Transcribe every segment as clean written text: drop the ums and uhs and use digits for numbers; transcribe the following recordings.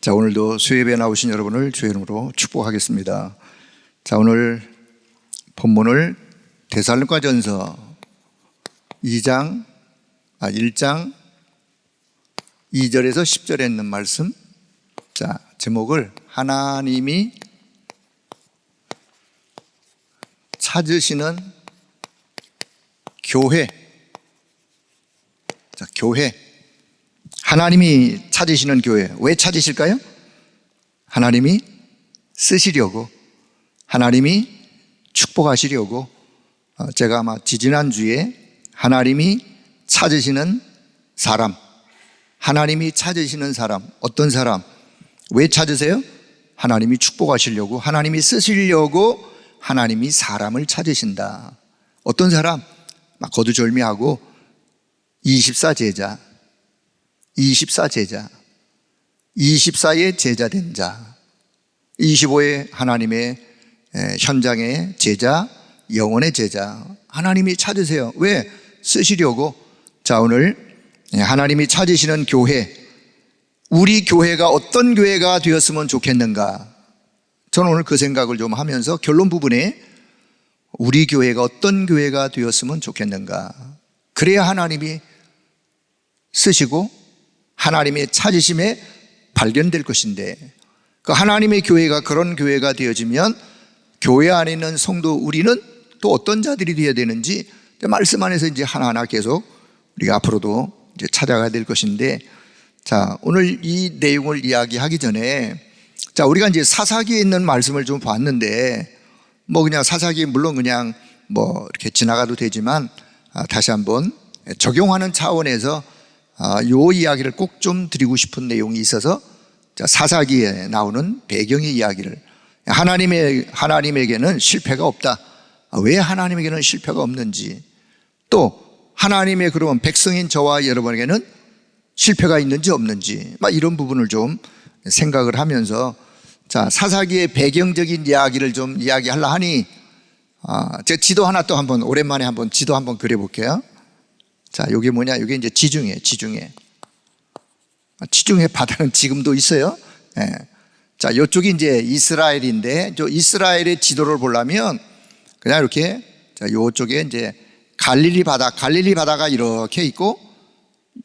자, 오늘도 수예배에 나오신 여러분을 주의 이름으로 축복하겠습니다. 자, 오늘 본문을 데살로니가전서 1장 2절에서 10절에 있는 말씀. 자, 제목을 하나님이 찾으시는 교회. 자, 교회. 하나님이 찾으시는 교회. 왜 찾으실까요? 하나님이 쓰시려고, 하나님이 축복하시려고. 제가 아마 지지난주에 하나님이 찾으시는 사람, 하나님이 찾으시는 사람, 어떤 사람, 왜 찾으세요? 하나님이 축복하시려고, 하나님이 쓰시려고 하나님이 사람을 찾으신다. 어떤 사람? 막 거두절미하고 24제자, 24의 제자 된 자, 25의 하나님의 현장의 제자, 영혼의 제자, 하나님이 찾으세요. 왜? 쓰시려고. 자, 오늘 하나님이 찾으시는 교회, 우리 교회가 어떤 교회가 되었으면 좋겠는가? 저는 오늘 그 생각을 좀 하면서 결론 부분에 우리 교회가 어떤 교회가 되었으면 좋겠는가? 그래야 하나님이 쓰시고 하나님의 찾으심에 발견될 것인데, 그 하나님의 교회가 그런 교회가 되어지면 교회 안에 있는 성도 우리는 또 어떤 자들이 되어야 되는지 말씀 안에서 이제 하나하나 계속 우리가 앞으로도 이제 찾아가야 될 것인데, 자, 오늘 이 내용을 이야기하기 전에, 자, 우리가 이제 사사기에 있는 말씀을 좀 봤는데, 뭐 그냥 사사기 물론 그냥 뭐 이렇게 지나가도 되지만 다시 한번 적용하는 차원에서 요 이야기를 꼭 좀 드리고 싶은 내용이 있어서, 자, 사사기에 나오는 배경의 이야기를, 하나님에게는 실패가 없다. 왜 하나님에게는 실패가 없는지, 또 하나님의 그러면 백성인 저와 여러분에게는 실패가 있는지 없는지, 막 이런 부분을 좀 생각을 하면서, 자, 사사기의 배경적인 이야기를 좀 이야기하려 하니, 제가 지도 하나 또 한번 오랜만에 한번 지도 한번 그려볼게요. 자, 이게 뭐냐? 이게 이제 지중해. 지중해 바다는 지금도 있어요. 예. 자, 이쪽이 이제 이스라엘인데, 저 이스라엘의 지도를 보려면 그냥 이렇게, 자, 이쪽에 이제 갈릴리 바다가 이렇게 있고,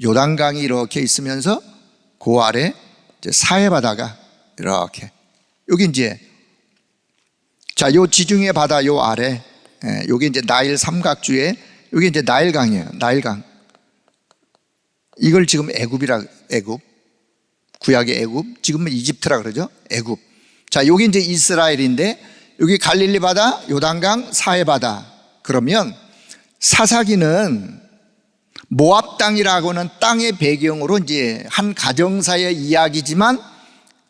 요단강이 이렇게 있으면서 그 아래 이제 사해 바다가 이렇게, 여기 이제, 자, 요 지중해 바다 요 아래, 여기 이제 나일 삼각주에, 여기 이제 나일강이에요. 나일강. 이걸 지금 애굽, 구약의 애굽, 지금은 이집트라 그러죠. 애굽. 자, 여기 이제 이스라엘인데, 여기 갈릴리 바다, 요단강, 사해 바다. 그러면 사사기는 모압 땅이라고는 땅의 배경으로 이제 한 가정사의 이야기지만,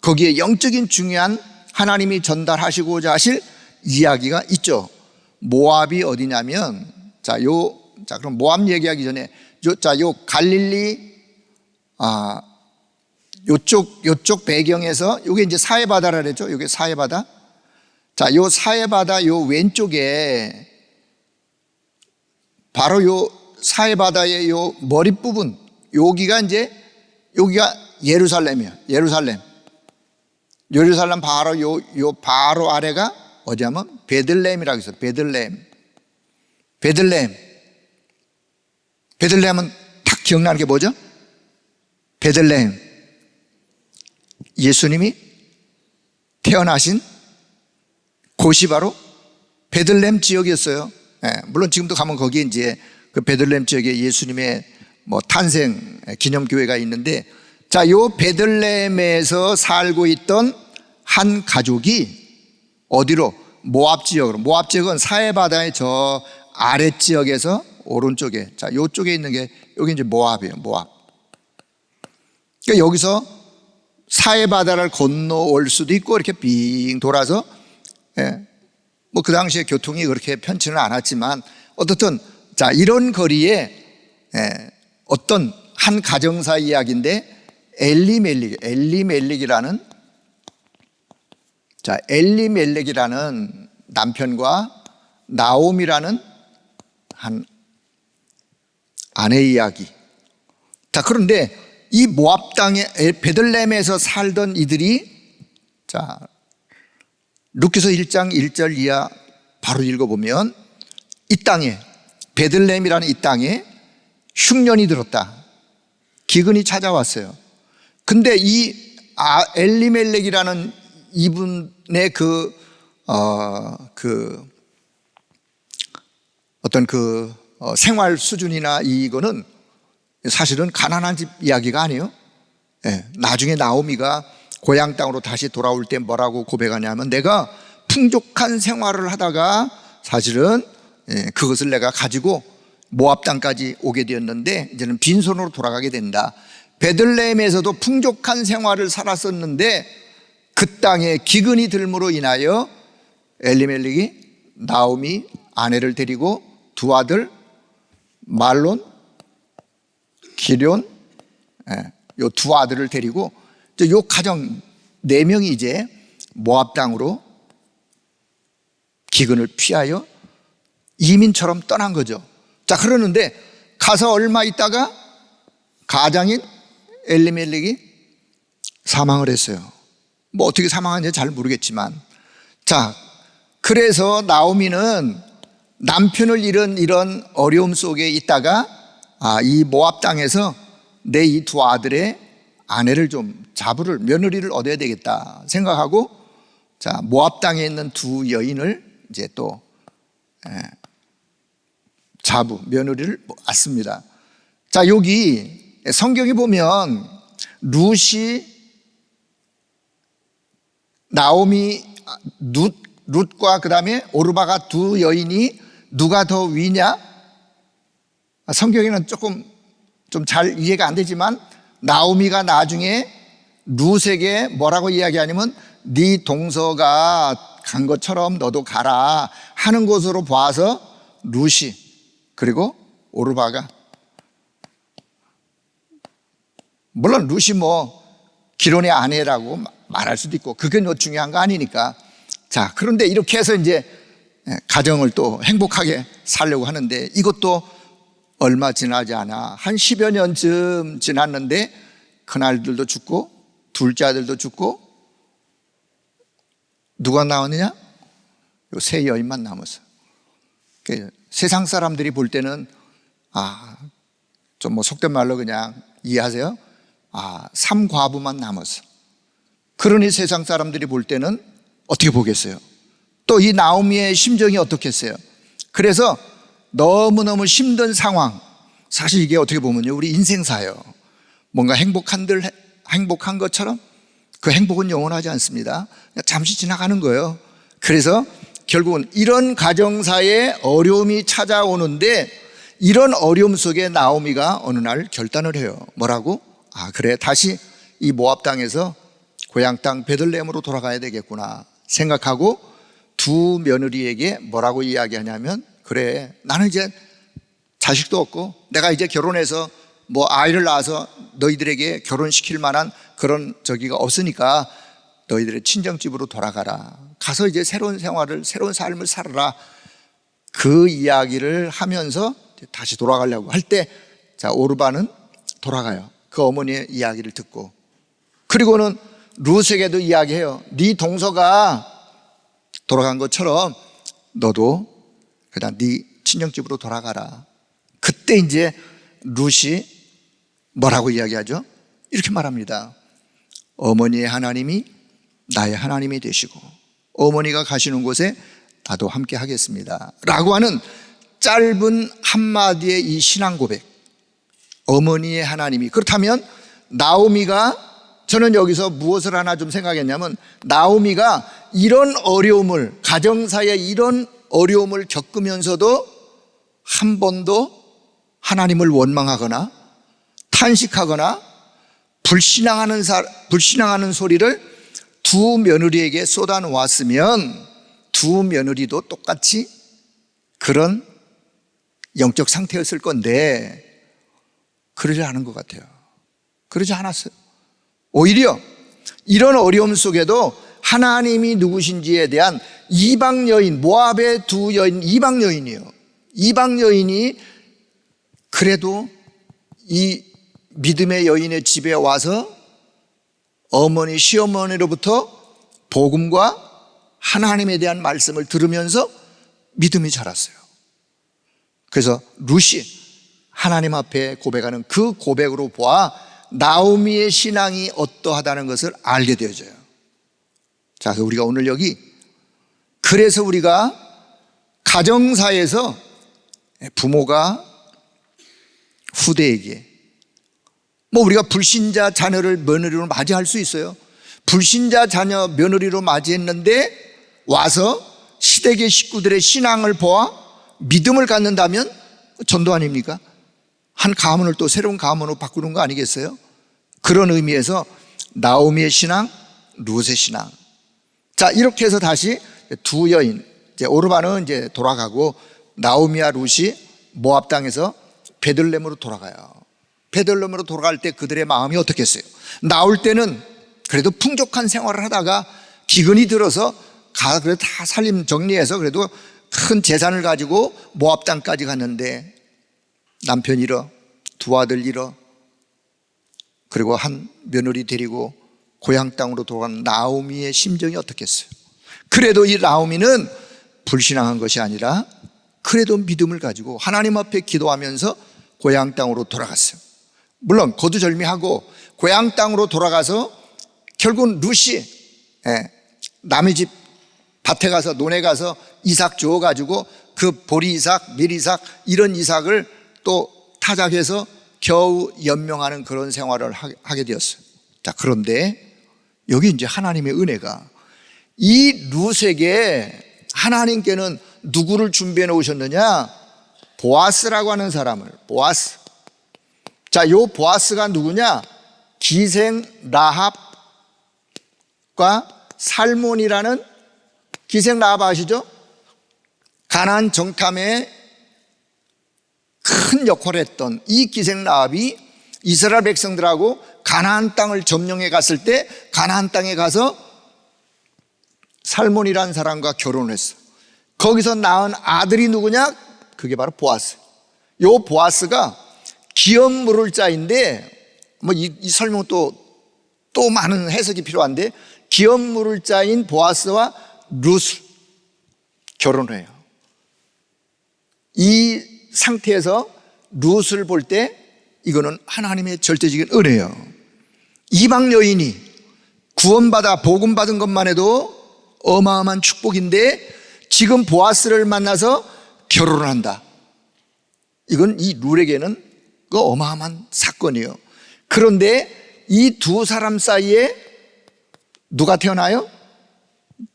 거기에 영적인 중요한 하나님이 전달하시고자 하실 이야기가 있죠. 모압이 어디냐면, 자, 그럼 모압 얘기하기 전에, 요 갈릴리, 요쪽 배경에서, 요게 이제 사해바다라 그랬죠. 요게 사해바다. 자, 요 사해바다 요 왼쪽에, 바로 요 사해바다의 요 머릿부분, 여기가 예루살렘이에요. 예루살렘 바로 요 바로 아래가 어디냐면 베들레헴이라고 있어요. 베들레헴은 딱 기억나는 게 뭐죠? 베들레헴. 예수님이 태어나신 곳이 바로 베들레헴 지역이었어요. 물론 지금도 가면 거기에 이제 그 베들레헴 지역에 예수님의 뭐 탄생 기념교회가 있는데, 자, 요 베들레헴에서 살고 있던 한 가족이 어디로? 모압 지역으로. 모압 지역은 사해바다의 저 아랫지역에서 오른쪽에, 자, 요쪽에 있는 게, 여기 이제 모압이에요. 모압. 그러니까 여기서 사해바다를 건너올 수도 있고, 이렇게 빙 돌아서, 뭐 그 당시에 교통이 그렇게 편치는 않았지만, 어떻든, 자, 이런 거리에 어떤 한 가정사 이야기인데, 엘리멜렉이라는 남편과 나옴이라는 한 아내 이야기. 자, 그런데 이 모압 땅에 베들레헴에서 살던 이들이, 자, 룻기서 1장 1절 이하 바로 읽어보면 이 땅에, 베들레헴이라는 이 땅에 흉년이 들었다. 기근이 찾아왔어요. 근데 이 엘리멜렉이라는 이분의 생활 수준이나 이거는 사실은 가난한 집 이야기가 아니에요. 예, 나중에 나오미가 고향 땅으로 다시 돌아올 때 뭐라고 고백하냐면, 내가 풍족한 생활을 하다가 사실은 그것을 내가 가지고 모압 땅까지 오게 되었는데 이제는 빈손으로 돌아가게 된다. 베들레헴에서도 풍족한 생활을 살았었는데 그 땅에 기근이 들므로 인하여 엘리멜렉이 나오미 아내를 데리고 두 아들 말론, 기럨, 요 두 아들을 데리고 요 가정 4명이 이제 모압 땅으로 기근을 피하여 이민처럼 떠난 거죠. 자, 그러는데 가서 얼마 있다가 가장인 엘리멜렉이 사망을 했어요. 뭐 어떻게 사망한지 잘 모르겠지만, 자, 그래서 나오미는 남편을 잃은 이런 어려움 속에 있다가 이 모압 땅에서 내 이 두 아들의 아내를 좀 며느리를 얻어야 되겠다 생각하고, 자, 모압 땅에 있는 두 여인을 이제 또 며느리를 왔습니다. 자, 여기 성경에 보면 룻과 그 다음에 오르바가 두 여인이 누가 더 위냐? 성경에는 조금 좀 잘 이해가 안 되지만, 나오미가 나중에 룻에게 뭐라고 이야기하냐면, 네 동서가 간 것처럼 너도 가라 하는 것으로 봐서 룻이, 그리고 오르바가, 물론 룻이 기론의 아내라고 말할 수도 있고 그게 중요한 거 아니니까. 자, 그런데 이렇게 해서 이제 가정을 또 행복하게 살려고 하는데, 이것도 얼마 지나지 않아 한 10여 년쯤 지났는데 큰아들도 죽고 둘째 아들도 죽고 누가 나오느냐? 요 세 여인만 남았어. 세상 사람들이 볼 때는 좀 속된 말로 그냥 이해하세요? 삼과부만 남았어. 그러니 세상 사람들이 볼 때는 어떻게 보겠어요? 또 이 나오미의 심정이 어떻겠어요? 그래서 너무너무 힘든 상황, 사실 이게 어떻게 보면요, 우리 인생사예요. 뭔가 행복한 것처럼 그 행복은 영원하지 않습니다. 잠시 지나가는 거예요. 그래서 결국은 이런 가정사에 어려움이 찾아오는데, 이런 어려움 속에 나오미가 어느 날 결단을 해요. 뭐라고? 그래, 다시 이 모압 땅에서 고향 땅 베들레헴으로 돌아가야 되겠구나 생각하고 두 며느리에게 뭐라고 이야기하냐면, 그래, 나는 이제 자식도 없고 내가 이제 결혼해서 아이를 낳아서 너희들에게 결혼시킬 만한 그런 저기가 없으니까 너희들의 친정집으로 돌아가라. 가서 이제 새로운 삶을 살아라. 그 이야기를 하면서 다시 돌아가려고 할 때, 자, 오르바는 돌아가요. 그 어머니의 이야기를 듣고. 그리고는 룻에게도 이야기해요. 네 동서가 돌아간 것처럼 너도 그다음 네 친정집으로 돌아가라. 그때 이제 룻이 뭐라고 이야기하죠? 이렇게 말합니다. 어머니의 하나님이 나의 하나님이 되시고 어머니가 가시는 곳에 나도 함께 하겠습니다 라고 하는 짧은 한마디의 이 신앙 고백, 어머니의 하나님이. 그렇다면 나오미가, 저는 여기서 무엇을 하나 좀 생각했냐면, 나오미가 이런 어려움을, 가정사에 이런 어려움을 겪으면서도 한 번도 하나님을 원망하거나 탄식하거나 불신앙하는 소리를 두 며느리에게 쏟아놓았으면 두 며느리도 똑같이 그런 영적 상태였을 건데 그러지 않은 것 같아요. 그러지 않았어요. 오히려 이런 어려움 속에도 하나님이 누구신지에 대한 이방 여인, 모압의 두 여인, 이방 여인이에요. 이방 여인이 그래도 이 믿음의 여인의 집에 와서 어머니, 시어머니로부터 복음과 하나님에 대한 말씀을 들으면서 믿음이 자랐어요. 그래서 룻이 하나님 앞에 고백하는 그 고백으로 보아 나오미의 신앙이 어떠하다는 것을 알게 되어져요. 자, 그래서 우리가 오늘 여기, 그래서 우리가 가정사에서 부모가 후대에게, 우리가 불신자 자녀를 며느리로 맞이할 수 있어요. 불신자 자녀 며느리로 맞이했는데 와서 시댁의 식구들의 신앙을 보아 믿음을 갖는다면 전도 아닙니까? 한 가문을 또 새로운 가문으로 바꾸는 거 아니겠어요? 그런 의미에서 나오미의 신앙, 룻의 신앙. 자, 이렇게 해서 다시 두 여인, 이제 오르바는 이제 돌아가고 나오미와 룻이 모압 땅에서 베들레헴으로 돌아가요. 베들레헴으로 돌아갈 때 그들의 마음이 어떻겠어요? 나올 때는 그래도 풍족한 생활을 하다가 기근이 들어서 그래도 다 살림 정리해서 그래도 큰 재산을 가지고 모압 땅까지 갔는데 남편 잃어, 두 아들 잃어, 그리고 한 며느리 데리고 고향 땅으로 돌아간 나오미의 심정이 어떻겠어요? 그래도 이 나오미는 불신앙한 것이 아니라 그래도 믿음을 가지고 하나님 앞에 기도하면서 고향 땅으로 돌아갔어요. 물론 거두절미하고 고향 땅으로 돌아가서 결국은 룻이 남의 집 밭에 가서 논에 가서 이삭 주워가지고 그 보리 이삭, 밀 이삭 이런 이삭을 또 타작해서 겨우 연명하는 그런 생활을 하게 되었어요. 자, 그런데 여기 이제 하나님의 은혜가 이 룻에게 하나님께는 누구를 준비해 놓으셨느냐? 보아스라고 하는 사람을. 보아스. 자, 요 보아스가 누구냐? 기생 라합과 살몬이라는, 기생 라합 아시죠? 가나안 정탐에 큰 역할을 했던 이 기생 라합이 이스라엘 백성들하고 가나안 땅을 점령해 갔을 때 가나안 땅에 가서 살몬이라는 사람과 결혼을 했어. 거기서 낳은 아들이 누구냐? 그게 바로 보아스. 요 보아스가 기업 물을 자인데, 이 설명은 또 많은 해석이 필요한데, 기업 물을 자인 보아스와 룻을 결혼을 해요. 이 상태에서 룻을 볼 때 이거는 하나님의 절대적인 은혜예요. 이방 여인이 구원받아 복음받은 것만 해도 어마어마한 축복인데 지금 보아스를 만나서 결혼을 한다. 이건 이 룻에게는 그 어마어마한 사건이에요. 그런데 이 두 사람 사이에 누가 태어나요?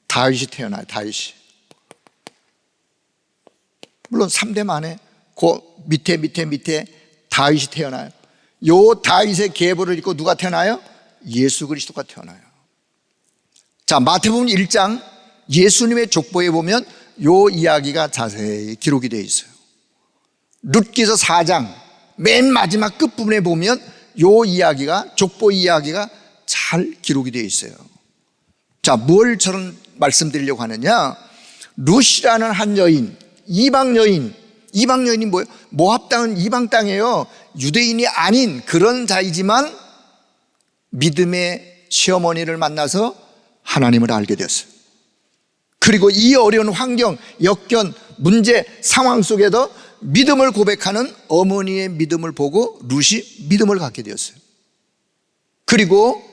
다윗이 태어나요. 다윗이. 물론 3대 만에 그 밑에 다윗이 태어나요. 요 다윗의 계보를 잇고 누가 태어나요? 예수 그리스도가 태어나요. 자, 마태복음 1장 예수님의 족보에 보면 요 이야기가 자세히 기록이 되어 있어요. 룻기서 4장 맨 마지막 끝부분에 보면 요 이야기가, 족보 이야기가 잘 기록이 되어 있어요. 자, 뭘 저는 말씀드리려고 하느냐? 룻이라는 한 여인, 이방 여인이 뭐예요? 모압 땅은 이방 땅이에요. 유대인이 아닌 그런 자이지만 믿음의 시어머니를 만나서 하나님을 알게 되었어요. 그리고 이 어려운 환경, 역견, 문제, 상황 속에도 믿음을 고백하는 어머니의 믿음을 보고 룻이 믿음을 갖게 되었어요. 그리고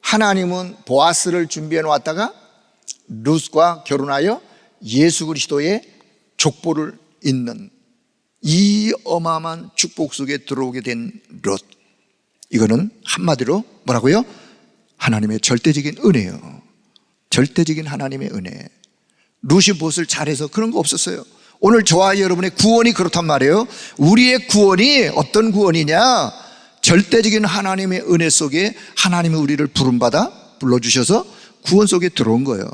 하나님은 보아스를 준비해 놓았다가 룻과 결혼하여 예수 그리스도의 족보를 잇는 이 어마어마한 축복 속에 들어오게 된 룻. 이거는 한마디로 뭐라고요? 하나님의 절대적인 은혜예요. 절대적인 하나님의 은혜. 룻이 무엇을 잘해서 그런 거 없었어요. 오늘 저와 여러분의 구원이 그렇단 말이에요. 우리의 구원이 어떤 구원이냐? 절대적인 하나님의 은혜 속에 하나님이 우리를 부름받아 불러주셔서 구원 속에 들어온 거예요.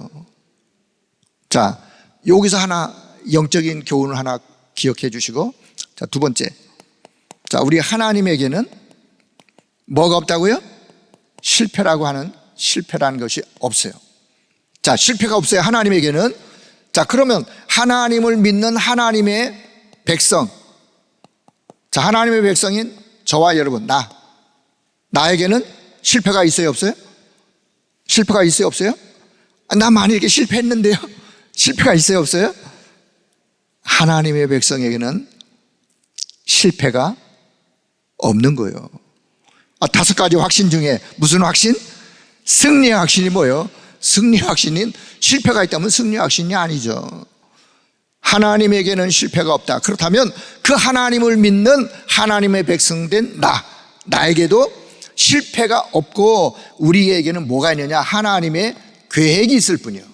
자, 여기서 하나 영적인 교훈을 하나 기억해 주시고, 자, 두 번째. 자, 우리 하나님에게는 뭐가 없다고요? 실패라는 것이 없어요. 자, 실패가 없어요. 하나님에게는. 자, 그러면 하나님을 믿는 하나님의 백성. 자, 하나님의 백성인 저와 여러분, 나에게는 실패가 있어요, 없어요? 실패가 있어요, 없어요? 나 만약에 실패했는데요? 실패가 있어요, 없어요? 하나님의 백성에게는 실패가 없는 거예요. 5가지 확신 중에 무슨 확신? 승리의 확신이 뭐예요? 승리의 확신은 실패가 있다면 승리의 확신이 아니죠. 하나님에게는 실패가 없다. 그렇다면 그 하나님을 믿는 하나님의 백성된 나에게도 실패가 없고 우리에게는 뭐가 있느냐? 하나님의 계획이 있을 뿐이에요.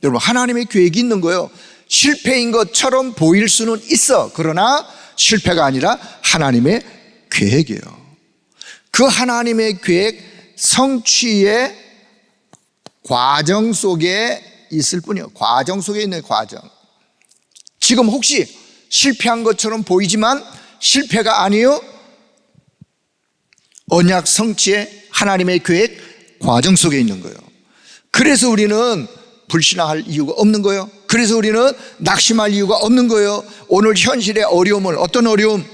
여러분, 하나님의 계획이 있는 거예요. 실패인 것처럼 보일 수는 있어. 그러나 실패가 아니라 하나님의 계획이에요. 그 하나님의 계획 성취의 과정 속에 있을 뿐이에요. 과정 속에 있는 과정. 지금 혹시 실패한 것처럼 보이지만 실패가 아니에요. 언약 성취의 하나님의 계획 과정 속에 있는 거예요. 그래서 우리는 불신앙할 이유가 없는 거예요. 그래서 우리는 낙심할 이유가 없는 거예요. 오늘 현실의 어려움을, 어떤 어려움?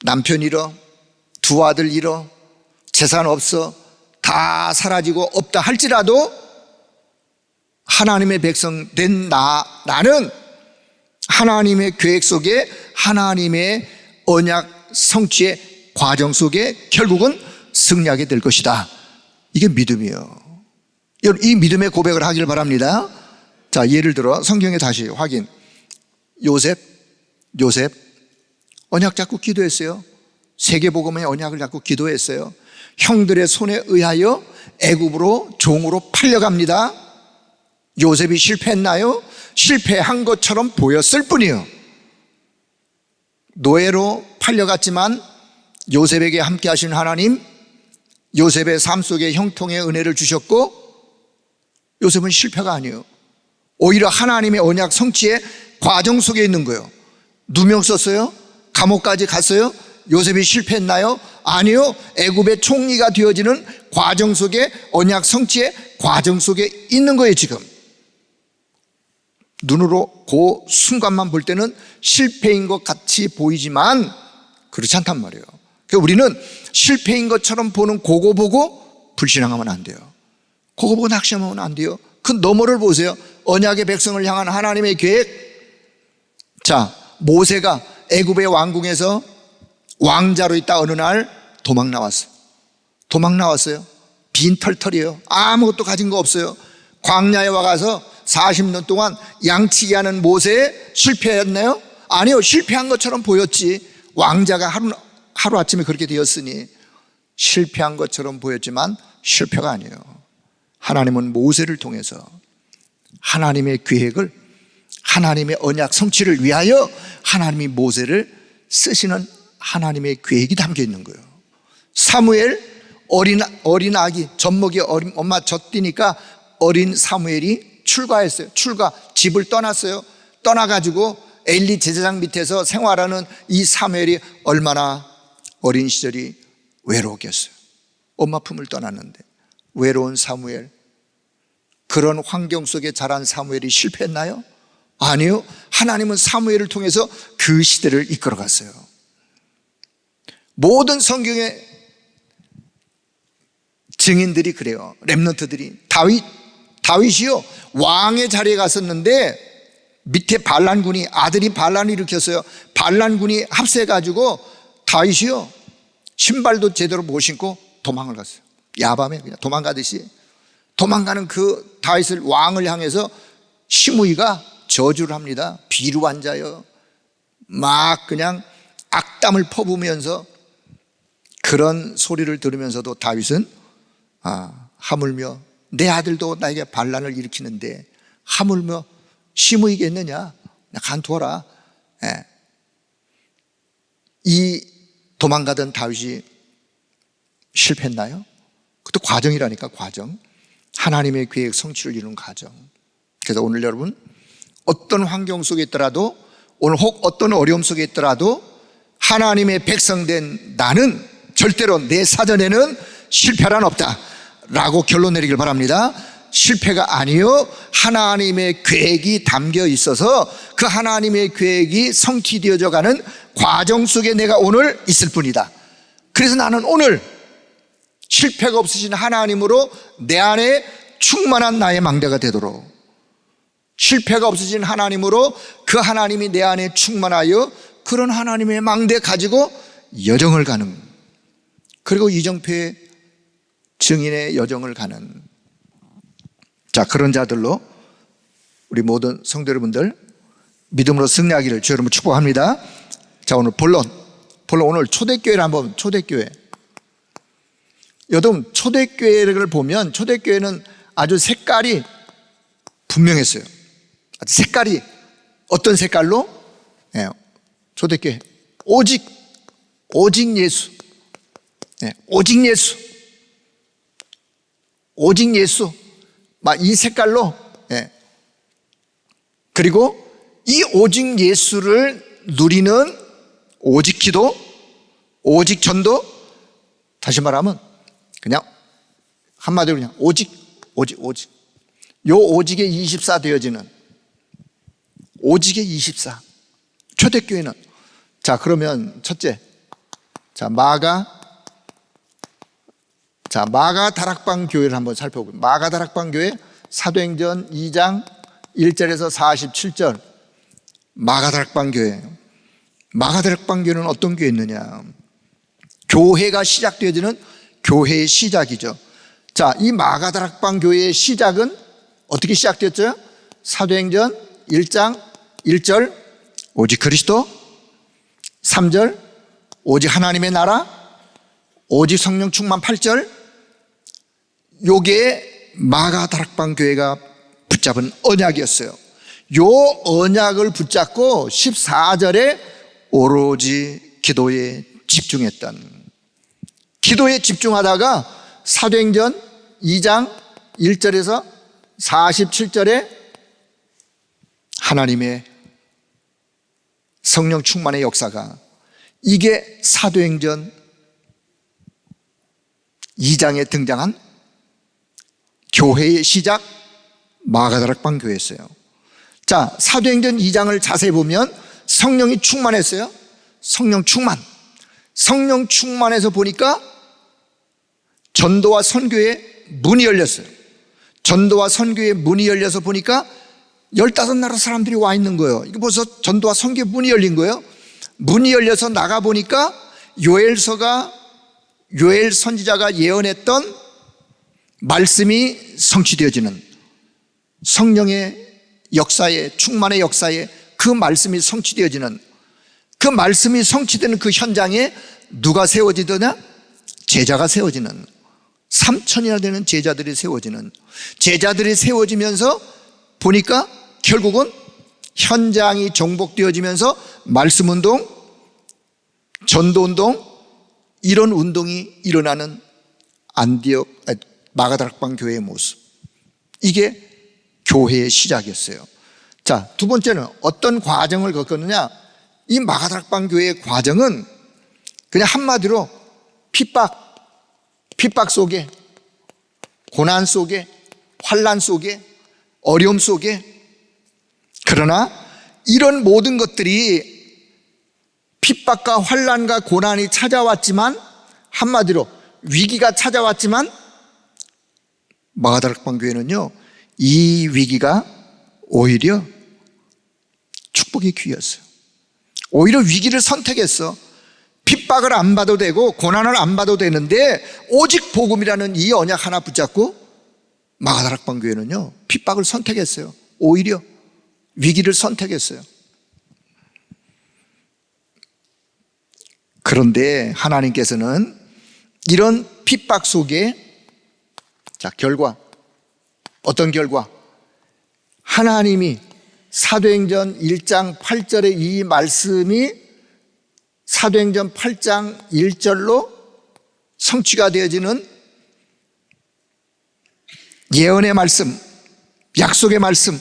남편 잃어, 2 아들 잃어, 재산 없어, 다 사라지고 없다 할지라도 하나님의 백성 된 나는 하나님의 계획 속에 하나님의 언약 성취의 과정 속에 결국은 승리하게 될 것이다. 이게 믿음이에요. 이 믿음의 고백을 하길 바랍니다. 자, 예를 들어 성경에 다시 확인. 요셉 언약 잡고 기도했어요. 세계복음의 언약을 잡고 기도했어요. 형들의 손에 의하여 애굽으로 종으로 팔려갑니다. 요셉이 실패했나요? 실패한 것처럼 보였을 뿐이에요. 노예로 팔려갔지만 요셉에게 함께 하신 하나님, 요셉의 삶 속에 형통의 은혜를 주셨고 요셉은 실패가 아니에요. 오히려 하나님의 언약 성취의 과정 속에 있는 거예요. 누명 썼어요? 감옥까지 갔어요? 요셉이 실패했나요? 아니요. 애굽의 총리가 되어지는 과정 속에, 언약 성취의 과정 속에 있는 거예요. 지금 눈으로 그 순간만 볼 때는 실패인 것 같이 보이지만 그렇지 않단 말이에요. 그러니까 우리는 실패인 것처럼 보는 그거 보고 불신앙하면 안 돼요. 그거 보고 낙심하면 안 돼요. 그 너머를 보세요. 언약의 백성을 향한 하나님의 계획. 자, 모세가 애굽의 왕궁에서 왕자로 있다 어느 날 도망 나왔어요. 빈털털이에요. 아무것도 가진 거 없어요. 광야에 와가서 40년 동안 양치기 하는 모세 실패했나요? 아니요. 실패한 것처럼 보였지. 왕자가 하루아침에 그렇게 되었으니 실패한 것처럼 보였지만 실패가 아니에요. 하나님은 모세를 통해서 하나님의 계획을, 하나님의 언약 성취를 위하여 하나님이 모세를 쓰시는 하나님의 계획이 담겨 있는 거예요. 사무엘, 어린 아기, 젖먹이 엄마 젖띠니까 어린 사무엘이 출가했어요. 집을 떠났어요. 떠나가지고 엘리 제사장 밑에서 생활하는 이 사무엘이 얼마나 어린 시절이 외로웠겠어요. 엄마 품을 떠났는데 외로운 사무엘, 그런 환경 속에 자란 사무엘이 실패했나요? 아니요. 하나님은 사무엘을 통해서 그 시대를 이끌어갔어요. 모든 성경의 증인들이 그래요. 렘넌트들이. 다윗이요, 왕의 자리에 갔었는데 밑에 반란군이, 아들이 반란을 일으켰어요. 반란군이 합세해가지고 다윗이요, 신발도 제대로 못 신고 도망을 갔어요. 야밤에 그냥 도망가듯이. 도망가는 그 다윗을, 왕을 향해서 시므이가 저주를 합니다. 비루한자여, 막 그냥 악담을 퍼부으면서 그런 소리를 들으면서도 다윗은 하물며 내 아들도 나에게 반란을 일으키는데 하물며 시므이겠느냐, 간두어라. 이 도망가던 다윗이 실패했나요? 그것도 과정이라니까, 과정. 하나님의 계획 성취를 이루는 과정. 그래서 오늘 여러분, 어떤 환경 속에 있더라도, 오늘 혹 어떤 어려움 속에 있더라도 하나님의 백성된 나는 절대로 내 사전에는 실패란 없다 라고 결론 내리길 바랍니다. 실패가 아니요, 하나님의 계획이 담겨 있어서 그 하나님의 계획이 성취되어져 가는 과정 속에 내가 오늘 있을 뿐이다. 그래서 나는 오늘 실패가 없으신 하나님으로 내 안에 충만한 나의 망대가 되도록, 실패가 없으신 하나님으로 그 하나님이 내 안에 충만하여 그런 하나님의 망대 가지고 여정을 가는, 그리고 이정표의 증인의 여정을 가는, 자, 그런 자들로 우리 모든 성도 여러분들 믿음으로 승리하기를 주 여러분 축복합니다. 자, 오늘 본론 오늘 초대교회를 한번, 초대교회. 여러분, 초대교회를 보면 초대교회는 아주 색깔이 분명했어요. 아주 색깔이 어떤 색깔로? 네, 초대교회 오직 예수, 네, 오직 예수, 오직 예수, 막 이 색깔로. 네. 그리고 이 오직 예수를 누리는 오직 기도, 오직 전도, 다시 말하면 그냥 한마디로 그냥 오직 요 오직의 24 되어지는 오직의 24 초대교회는. 자, 그러면 첫째, 자, 마가 다락방 교회를 한번 살펴보고, 마가 다락방 교회 사도행전 2장 1절에서 47절. 마가 다락방 교회. 마가 다락방 교회는 어떤 교회였느냐? 교회가 시작되어지는 교회의 시작이죠. 자, 이 마가 다락방 교회의 시작은 어떻게 시작됐죠? 사도행전 1장 1절 오직 그리스도, 3절 오직 하나님의 나라, 오직 성령 충만 8절. 요게 마가 다락방 교회가 붙잡은 언약이었어요. 요 언약을 붙잡고 14절에 오로지 기도에 집중했던, 기도에 집중하다가 사도행전 2장 1절에서 47절에 하나님의 성령 충만의 역사가, 이게 사도행전 2장에 등장한 교회의 시작, 마가다락방 교회였어요. 자, 사도행전 2장을 자세히 보면 성령이 충만했어요. 성령 충만해서 보니까 전도와 선교의 문이 열렸어요. 전도와 선교의 문이 열려서 보니까 15나라 사람들이 와 있는 거예요. 이거 벌써 전도와 선교의 문이 열린 거예요. 문이 열려서 나가 보니까 요엘 선지자가 예언했던 말씀이 성취되어지는, 성령의 역사에, 충만의 역사에 그 말씀이 성취되어지는, 그 말씀이 성취되는 그 현장에 누가 세워지더냐? 제자가 세워지는, 3,000이나 되는 제자들이 세워지는, 제자들이 세워지면서 보니까 결국은 현장이 정복되어지면서 말씀운동, 전도운동, 이런 운동이 일어나는 마가다락방 교회의 모습, 이게 교회의 시작이었어요. 자, 두 번째는 어떤 과정을 겪었느냐? 이 마가다락방 교회의 과정은 그냥 한마디로 핍박 속에, 고난 속에, 환난 속에, 어려움 속에, 그러나 이런 모든 것들이 핍박과 환난과 고난이 찾아왔지만, 한마디로 위기가 찾아왔지만, 마가다락방 교회는요, 이 위기가 오히려 축복의 기회였어요. 오히려 위기를 선택했어. 핍박을 안 받아도 되고 고난을 안 받아도 되는데 오직 복음이라는 이 언약 하나 붙잡고 마가다락방 교회는요, 핍박을 선택했어요. 오히려 위기를 선택했어요. 그런데 하나님께서는 이런 핍박 속에, 자, 결과, 어떤 결과? 하나님이 사도행전 1장 8절의 이 말씀이 사도행전 8장 1절로 성취가 되어지는 예언의 말씀, 약속의 말씀,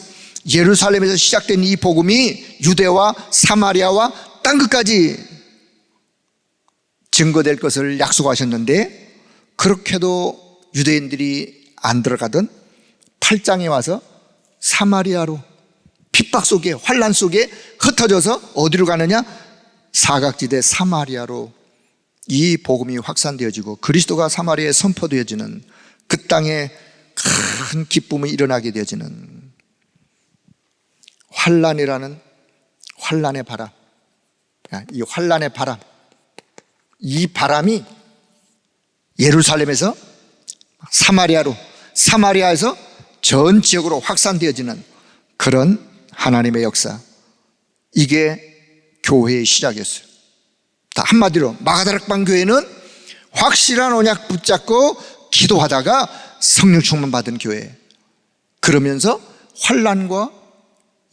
예루살렘에서 시작된 이 복음이 유대와 사마리아와 땅끝까지 증거될 것을 약속하셨는데, 그렇게도 유대인들이 안 들어가던 8장에 와서 사마리아로, 핍박 속에, 환난 속에 흩어져서 어디로 가느냐? 사각지대 사마리아로 이 복음이 확산되어지고 그리스도가 사마리아에 선포되어지는 그 땅에 큰 기쁨이 일어나게 되어지는 환란이라는 환란의 바람, 이 환란의 바람, 이 바람이 예루살렘에서 사마리아로, 사마리아에서 전 지역으로 확산되어지는 그런 하나님의 역사, 이게 교회의 시작이었어요. 한마디로 마가다락방 교회는 확실한 언약 붙잡고 기도하다가 성령 충만 받은 교회, 그러면서 환난과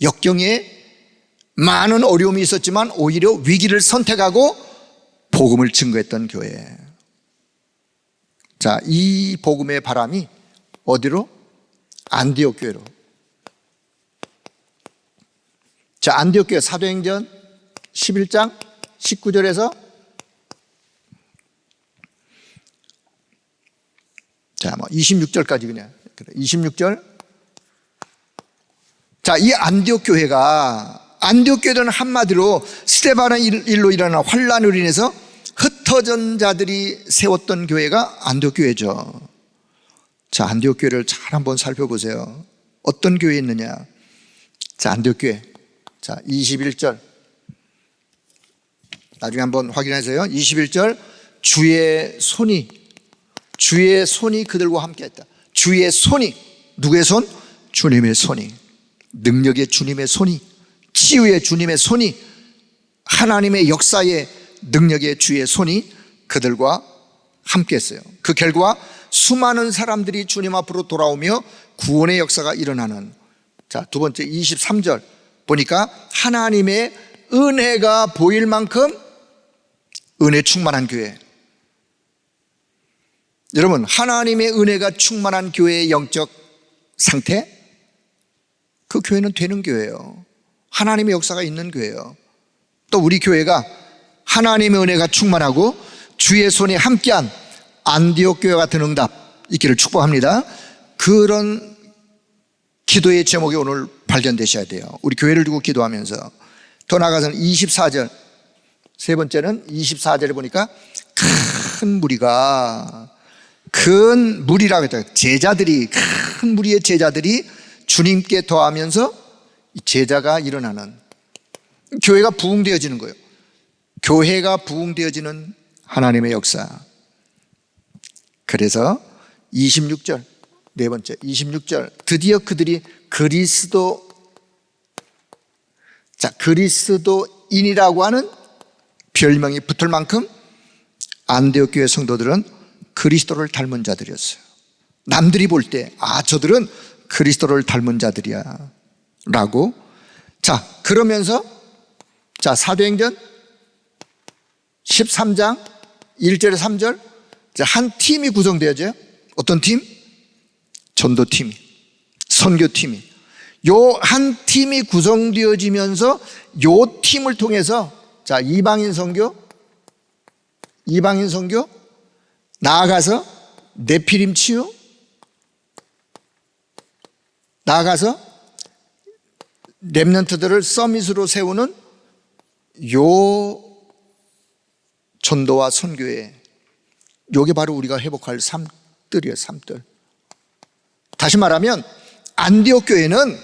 역경에 많은 어려움이 있었지만 오히려 위기를 선택하고 복음을 증거했던 교회. 자, 이 복음의 바람이 어디로? 안디옥 교회로. 자, 안디옥 교회 사도행전 11장 19절에서 자, 26절까지 그냥 26절. 자, 이 안디옥 교회가, 안디옥 교회는 한마디로 스데반의 일로 일어난 환란으로 인해서 흩어진 자들이 세웠던 교회가 안디옥 교회죠. 자, 안디옥 교회를 잘 한번 살펴보세요. 어떤 교회에 있느냐? 자, 안디옥 교회. 자, 21절. 나중에 한번 확인하세요. 21절. 주의 손이 그들과 함께 했다. 주의 손이, 누구의 손? 주님의 손이, 능력의 주님의 손이, 치유의 주님의 손이, 하나님의 역사의 능력의 주의 손이 그들과 함께 했어요. 그 결과 수많은 사람들이 주님 앞으로 돌아오며 구원의 역사가 일어나는. 자, 두 번째 23절 보니까 하나님의 은혜가 보일 만큼 은혜 충만한 교회. 여러분, 하나님의 은혜가 충만한 교회의 영적 상태, 그 교회는 되는 교회예요. 하나님의 역사가 있는 교회예요. 또 우리 교회가 하나님의 은혜가 충만하고 주의 손에 함께한 안디옥 교회 같은 응답 있기를 축복합니다. 그런 기도의 제목이 오늘 발견되셔야 돼요. 우리 교회를 두고 기도하면서. 더 나아가서는 24절, 세 번째는 24절에 보니까 큰 무리가, 큰 무리라고 했다. 제자들이, 큰 무리의 제자들이 주님께 더하면서 제자가 일어나는, 교회가 부흥되어지는 거예요. 교회가 부흥되어지는 하나님의 역사. 그래서 26절, 네 번째 26절, 드디어 그들이 그리스도인이라고 하는 별명이 붙을 만큼 안디옥 교회 성도들은 그리스도를 닮은 자들이었어요. 남들이 볼 때, 아, 저들은 그리스도를 닮은 자들이야 라고. 자, 그러면서 자, 사도행전 13장 1절에 3절, 한 팀이 구성되어져요. 어떤 팀? 전도팀이, 선교팀이. 요 한 팀이 구성되어지면서 요 팀을 통해서 자, 이방인 선교, 나아가서 네피림 치유, 나아가서 렘넌트들을 서밋으로 세우는 요 전도와 선교에, 요게 바로 우리가 회복할 삶들이에요. 삶들. 다시 말하면 안디옥 교회는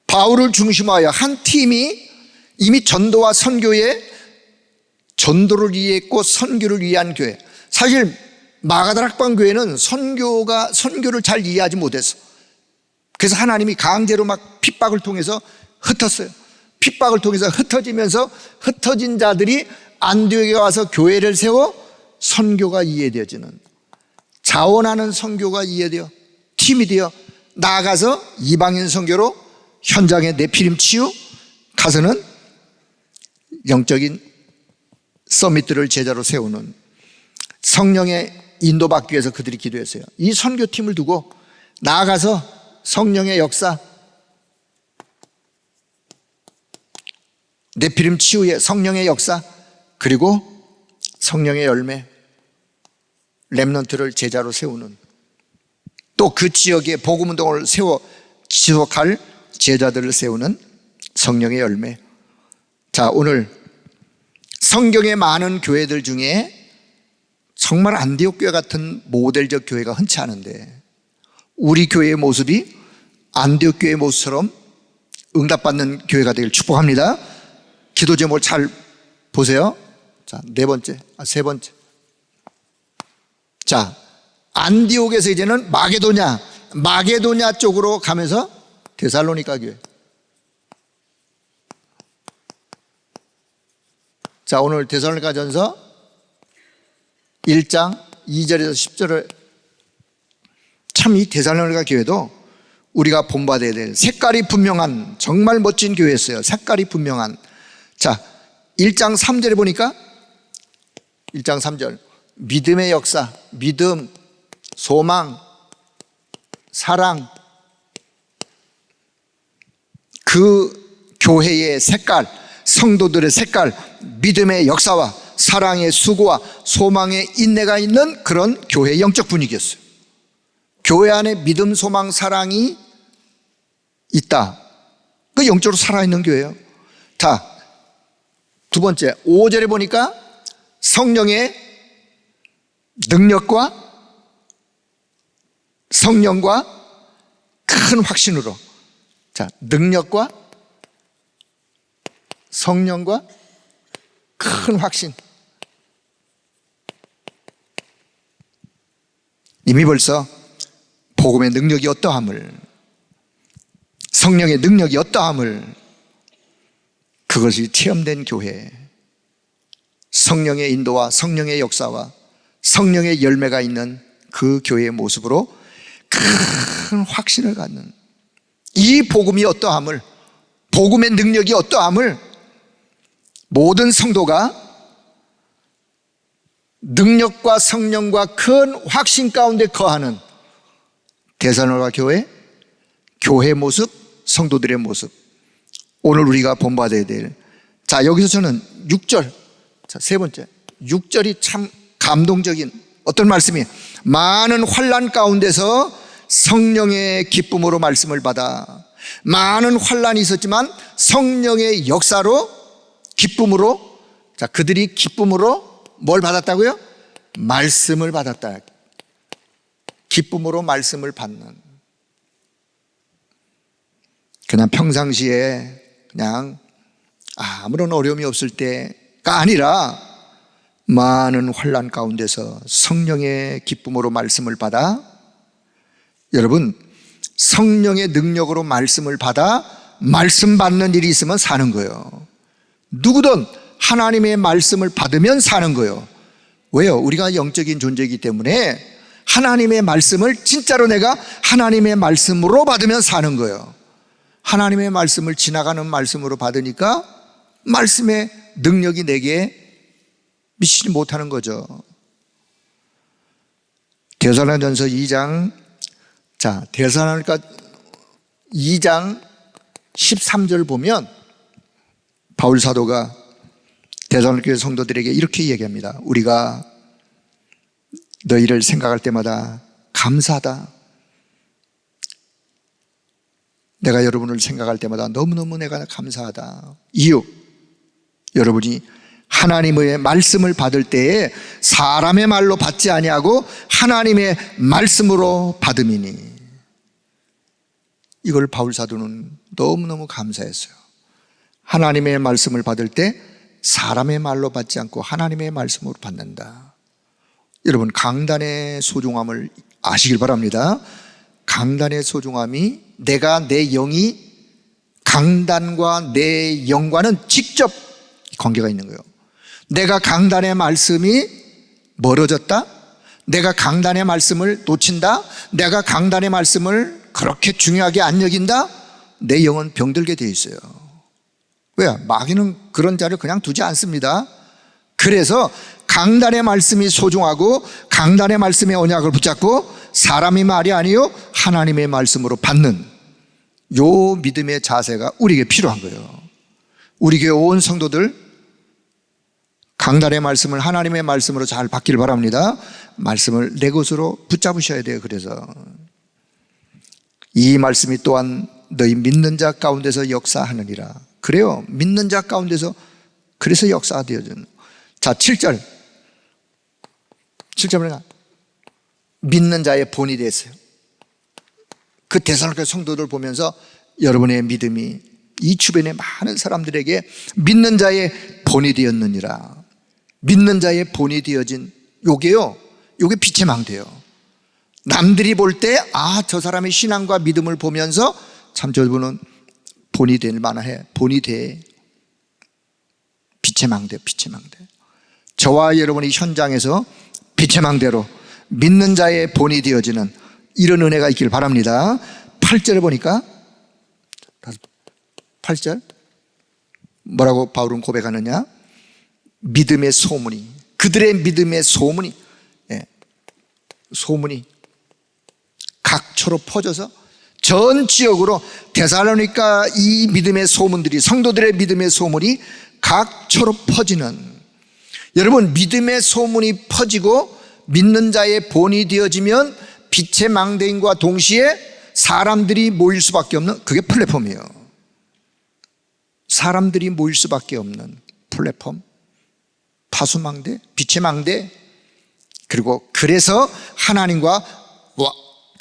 바울을 중심하여 한 팀이 이미 전도와 선교에, 전도를 위했고 선교를 위한 교회. 사실 마가다락방 교회는 선교를 잘 이해하지 못했어. 그래서 하나님이 강제로 막 핍박을 통해서 흩었어요. 핍박을 통해서 흩어지면서 흩어진 자들이 안디옥에 와서 교회를 세워 선교가 이해되어지는, 자원하는 선교가 이해되어 팀이 되어 나아가서 이방인 선교로 현장에 네피림 치유, 가서는 영적인 서밋들을 제자로 세우는, 성령의 인도받기 위해서 그들이 기도했어요. 이 선교팀을 두고 나아가서 성령의 역사, 네피림 치유의 성령의 역사, 그리고 성령의 열매, 렘넌트를 제자로 세우는, 또 그 지역에 복음운동을 세워 지속할 제자들을 세우는 성령의 열매. 자, 오늘 성경의 많은 교회들 중에 정말 안디옥 교회 같은 모델적 교회가 흔치 않은데 우리 교회의 모습이 안디옥 교회의 모습처럼 응답받는 교회가 되길 축복합니다. 기도 제목을 잘 보세요. 자, 세 번째. 자, 안디옥에서 이제는 마게도냐 쪽으로 가면서 데살로니가 교회. 자, 오늘 데살로니가 전서 1장 2절에서 10절을 참 이 데살로니가 교회도 우리가 본받아야 될 색깔이 분명한 정말 멋진 교회였어요. 색깔이 분명한. 자, 1장 3절에 보니까 1장 3절 믿음의 역사, 믿음, 소망, 사랑, 그 교회의 색깔, 성도들의 색깔, 믿음의 역사와 사랑의 수고와 소망의 인내가 있는 그런 교회의 영적 분위기였어요. 교회 안에 믿음, 소망, 사랑이 있다. 그 영적으로 살아있는 교회예요. 자, 두 번째 5절에 보니까 성령의 능력과 성령과 큰 확신으로. 자, 능력과 성령과 큰 확신. 이미 벌써 복음의 능력이 어떠함을, 성령의 능력이 어떠함을, 그것이 체험된 교회, 성령의 인도와 성령의 역사와 성령의 열매가 있는 그 교회의 모습으로 큰 확신을 갖는, 이 복음이 어떠함을, 복음의 능력이 어떠함을 모든 성도가 능력과 성령과 큰 확신 가운데 거하는 데살로니가 교회 모습, 성도들의 모습, 오늘 우리가 본받아야 될. 자, 여기서 저는 6절, 자, 세 번째 6절이 참 감동적인 어떤 말씀이에요. 많은 환난 가운데서 성령의 기쁨으로 말씀을 받아. 많은 환난이 있었지만 성령의 역사로, 기쁨으로, 자, 그들이 기쁨으로 뭘 받았다고요? 말씀을 받았다. 기쁨으로 말씀을 받는. 그냥 평상시에 그냥 아무런 어려움이 없을 때가 아니라 많은 환난 가운데서 성령의 기쁨으로 말씀을 받아. 여러분, 성령의 능력으로 말씀을 받아 말씀 받는 일이 있으면 사는 거예요. 누구든 하나님의 말씀을 받으면 사는 거예요. 왜요? 우리가 영적인 존재이기 때문에 하나님의 말씀을 진짜로 내가 하나님의 말씀으로 받으면 사는 거예요. 하나님의 말씀을 지나가는 말씀으로 받으니까 말씀의 능력이 내게 미치지 못하는 거죠. 데살로니가전서 2장, 자, 데살로니가 2장 13절 보면 바울 사도가 데살로니가 교회 성도들에게 이렇게 얘기합니다. 우리가 너희를 생각할 때마다 감사하다. 내가 여러분을 생각할 때마다 너무너무 내가 감사하다. 이유, 여러분이 하나님의 말씀을 받을 때에 사람의 말로 받지 아니하고 하나님의 말씀으로 받음이니. 이걸 바울 사도는 너무너무 감사했어요. 하나님의 말씀을 받을 때 사람의 말로 받지 않고 하나님의 말씀으로 받는다. 여러분, 강단의 소중함을 아시길 바랍니다. 강단의 소중함이, 내가, 내 영이 강단과 내 영과는 직접 관계가 있는 거예요. 내가 강단의 말씀이 멀어졌다, 내가 강단의 말씀을 놓친다, 내가 강단의 말씀을 그렇게 중요하게 안 여긴다, 내 영은 병들게 돼 있어요. 왜? 마귀는 그런 자를 그냥 두지 않습니다. 그래서 강단의 말씀이 소중하고 강단의 말씀의 언약을 붙잡고 사람의 말이 아니요 하나님의 말씀으로 받는 요 믿음의 자세가 우리에게 필요한 거예요. 우리 교회 온 성도들 강단의 말씀을 하나님의 말씀으로 잘 받기를 바랍니다. 말씀을 내 것으로 붙잡으셔야 돼요. 그래서 이 말씀이 또한 너희 믿는 자 가운데서 역사하느니라. 그래요. 믿는 자 가운데서 그래서 역사되어지는. 자, 7절 보니까 믿는 자의 본이 됐어요. 그 데살로니가 성도들 보면서 여러분의 믿음이 이 주변의 많은 사람들에게 믿는 자의 본이 되었느니라. 믿는 자의 본이 되어진 요게 빛의 망대요. 남들이 볼 때 저 사람의 신앙과 믿음을 보면서 참 저분은 본이 될 만해. 본이 돼. 빛의 망대, 빛의 망대. 저와 여러분이 현장에서 빛의 망대로 믿는 자의 본이 되어지는 이런 은혜가 있길 바랍니다. 8절에 보니까 8절 뭐라고 바울은 고백하느냐? 믿음의 소문이, 그들의 믿음의 소문이, 소문이 각처로 퍼져서 전 지역으로 데살로니가 이 믿음의 소문들이, 성도들의 믿음의 소문이 각처로 퍼지는, 여러분 믿음의 소문이 퍼지고 믿는 자의 본이 되어지면 빛의 망대인과 동시에 사람들이 모일 수밖에 없는, 그게 플랫폼이에요. 사람들이 모일 수밖에 없는 플랫폼, 파수망대, 빛의 망대. 그리고 그래서 하나님과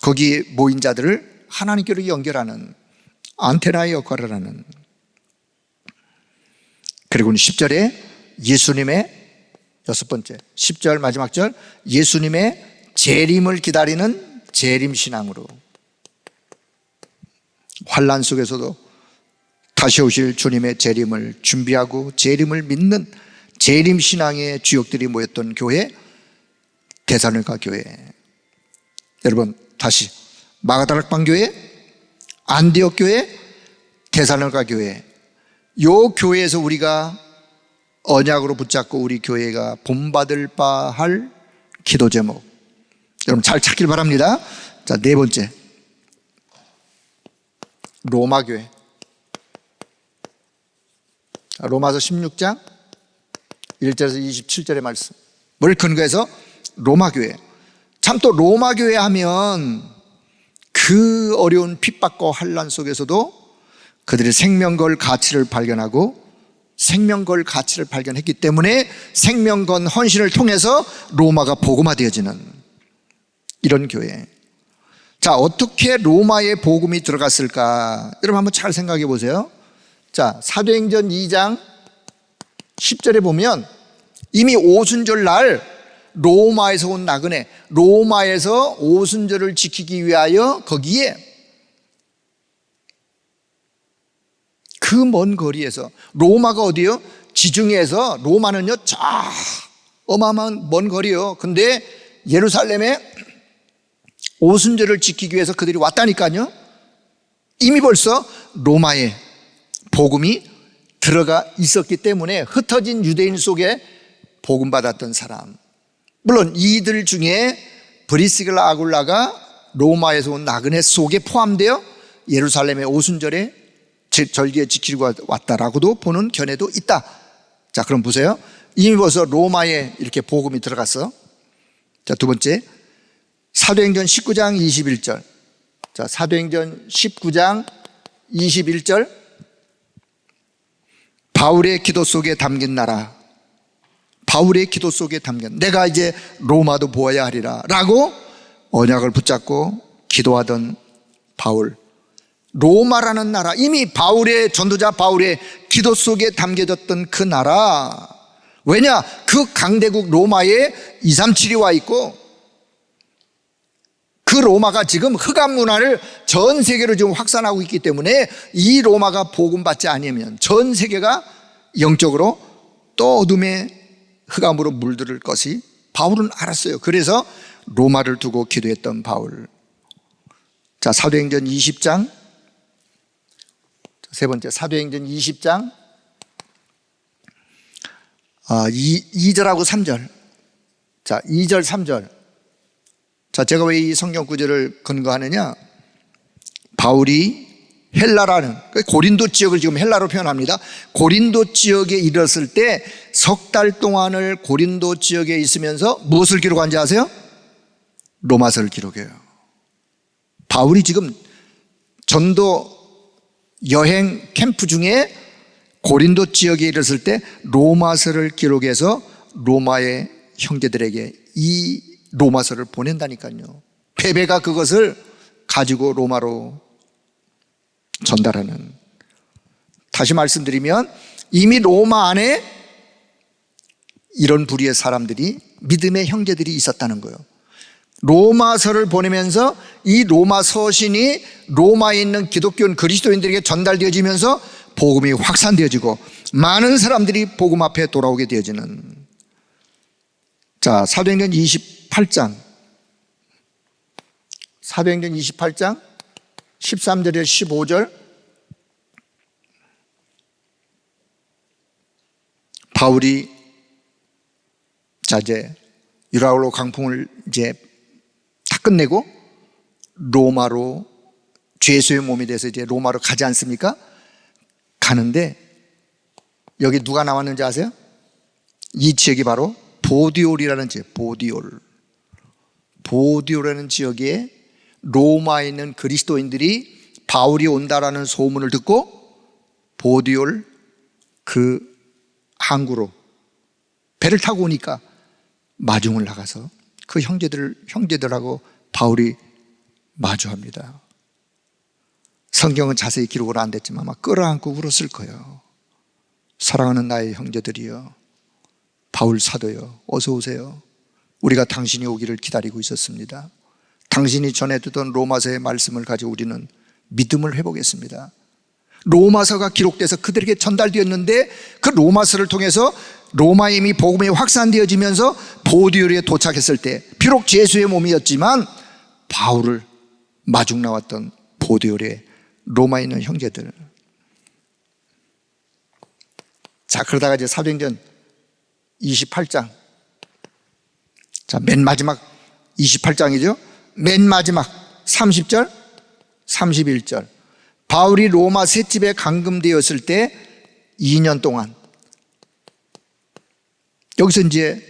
거기 모인 자들을 하나님께로 연결하는 안테나의 역할을 하는. 그리고 10절에 예수님의, 여섯 번째 10절 마지막 절, 예수님의 재림을 기다리는 재림신앙으로, 환난 속에서도 다시 오실 주님의 재림을 준비하고 재림을 믿는 재림신앙의 주역들이 모였던 교회, 데살로니가 교회. 여러분 다시 마가다락방 교회, 안디옥 교회, 데살로니가 교회, 요 교회에서 우리가 언약으로 붙잡고 우리 교회가 본받을 바 할 기도 제목, 여러분 잘 찾길 바랍니다. 자, 네 번째 로마 교회. 로마서 16장 1절에서 27절의 말씀을 근거해서 로마 교회. 참 또 로마 교회 하면 그 어려운 핍박과 환난 속에서도 그들의 생명 걸 가치를 발견하고 생명 걸 가치를 발견했기 때문에 생명 건 헌신을 통해서 로마가 복음화되어지는 이런 교회. 자, 어떻게 로마에 복음이 들어갔을까? 여러분 한번 잘 생각해 보세요. 자, 사도행전 2장 10절에 보면 이미 오순절 날 로마에서 온 나그네, 로마에서 오순절을 지키기 위하여 거기에 그 먼 거리에서, 로마가 어디요? 지중해에서, 로마는요 어마어마한 먼 거리요. 근데 예루살렘에 오순절을 지키기 위해서 그들이 왔다니까요. 이미 벌써 로마에 복음이 들어가 있었기 때문에 흩어진 유대인 속에 복음 받았던 사람, 물론 이들 중에 브리스길라 아굴라가 로마에서 온 나그네 속에 포함되어 예루살렘의 오순절에 절기에 지키고 왔다라고도 보는 견해도 있다. 자, 그럼 보세요. 이미 벌써 로마에 이렇게 복음이 들어갔어. 자, 두 번째 사도행전 19장 21절. 자, 사도행전 19장 21절. 바울의 기도 속에 담긴 나라, 바울의 기도 속에 담긴, 내가 이제 로마도 보아야 하리라 라고 언약을 붙잡고 기도하던 바울, 로마라는 나라, 이미 바울의, 전도자 바울의 기도 속에 담겨졌던 그 나라. 왜냐? 그 강대국 로마에 237이 와 있고 그 로마가 지금 흑암 문화를 전 세계로 지금 확산하고 있기 때문에 이 로마가 복음받지 않으면 전 세계가 영적으로 또 어둠의 흑암으로 물들을 것이 바울은 알았어요. 그래서 로마를 두고 기도했던 바울. 자, 사도행전 20장, 세 번째 사도행전 20장 2절하고 3절. 자, 2절 3절. 자, 제가 왜 이 성경 구절을 근거하느냐? 바울이 헬라라는, 고린도 지역을 지금 헬라로 표현합니다. 고린도 지역에 이르렀을 때 석 달 동안을 고린도 지역에 있으면서 무엇을 기록한지 아세요? 로마서를 기록해요. 바울이 지금 전도 여행 캠프 중에 고린도 지역에 이르렀을 때 로마서를 기록해서 로마의 형제들에게 이 로마서를 보낸다니까요. 베베가 그것을 가지고 로마로 전달하는. 다시 말씀드리면 이미 로마 안에 이런 부류의 사람들이, 믿음의 형제들이 있었다는 거예요. 로마서를 보내면서 이 로마 서신이 로마에 있는 기독교인 그리스도인들에게 전달되어지면서 복음이 확산되어지고 많은 사람들이 복음 앞에 돌아오게 되어지는. 자, 사도행전 28장 13절에서 15절. 바울이 이제 유라굴로 강풍을 이제 다 끝내고 로마로, 죄수의 몸이 돼서 이제 로마로 가지 않습니까? 가는데 여기 누가 나왔는지 아세요? 이 지역이 바로 보디올이라는 지역. 보디올이라는 지역에 로마에 있는 그리스도인들이 바울이 온다라는 소문을 듣고 보디올 그 항구로 배를 타고 오니까 마중을 나가서 그 형제들하고 바울이 마주합니다. 성경은 자세히 기록을 안 됐지만 아마 끌어안고 울었을 거예요. 사랑하는 나의 형제들이여, 바울 사도여, 어서 오세요. 우리가 당신이 오기를 기다리고 있었습니다. 당신이 전해주던 로마서의 말씀을 가지고 우리는 믿음을 회복했습니다. 로마서가 기록돼서 그들에게 전달되었는데 그 로마서를 통해서 로마에 이미 복음이 확산되어지면서 보디올에 도착했을 때 비록 죄수의 몸이었지만 바울을 마중 나왔던 보디올의 로마에 있는 형제들. 자, 그러다가 이제 사도행전 28장, 자, 맨 마지막 28장이죠. 맨 마지막 30절, 31절. 바울이 로마 셋집에 감금되었을 때 2년 동안, 여기서 이제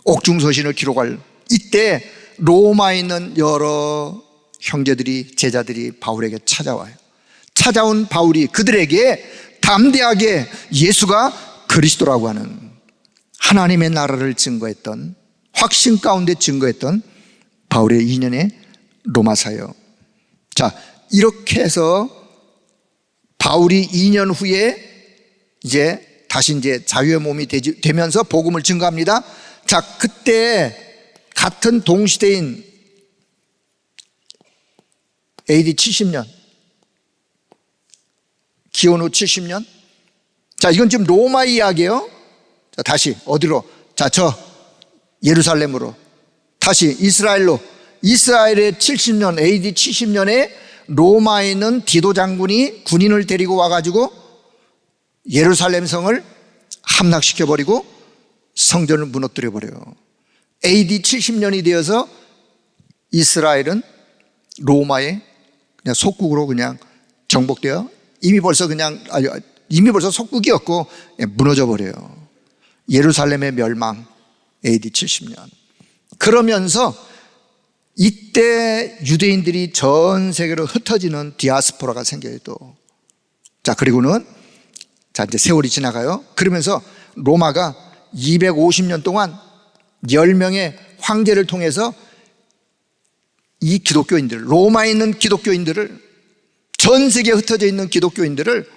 옥중서신을 기록할 이때 로마에 있는 여러 형제들이, 제자들이 바울에게 찾아와요. 찾아온 바울이 그들에게 담대하게 예수가 그리스도라고 하는 하나님의 나라를 증거했던, 확신 가운데 증거했던 바울의 2년의 로마사요. 자, 이렇게 해서 바울이 2년 후에 이제 다시 이제 자유의 몸이 되면서 복음을 증거합니다. 자, 그때 같은 동시대인 AD 70년, 기원 후 70년. 자, 이건 지금 로마 이야기예요. 자, 다시 어디로? 자, 저 예루살렘으로, 다시 이스라엘로. 이스라엘의 70년, AD 70년에 로마에 있는 디도 장군이 군인을 데리고 와가지고 예루살렘 성을 함락시켜버리고 성전을 무너뜨려버려요. AD 70년이 되어서 이스라엘은 로마의 그냥 속국으로 그냥 정복되어 이미 벌써 속국이었고 무너져 버려요. 예루살렘의 멸망, AD 70년. 그러면서 이때 유대인들이 전 세계로 흩어지는 디아스포라가 생겨요. 또. 자, 그리고는 자, 이제 세월이 지나가요. 그러면서 로마가 250년 동안 10명의 황제를 통해서 이 기독교인들, 로마에 있는 기독교인들을, 전 세계에 흩어져 있는 기독교인들을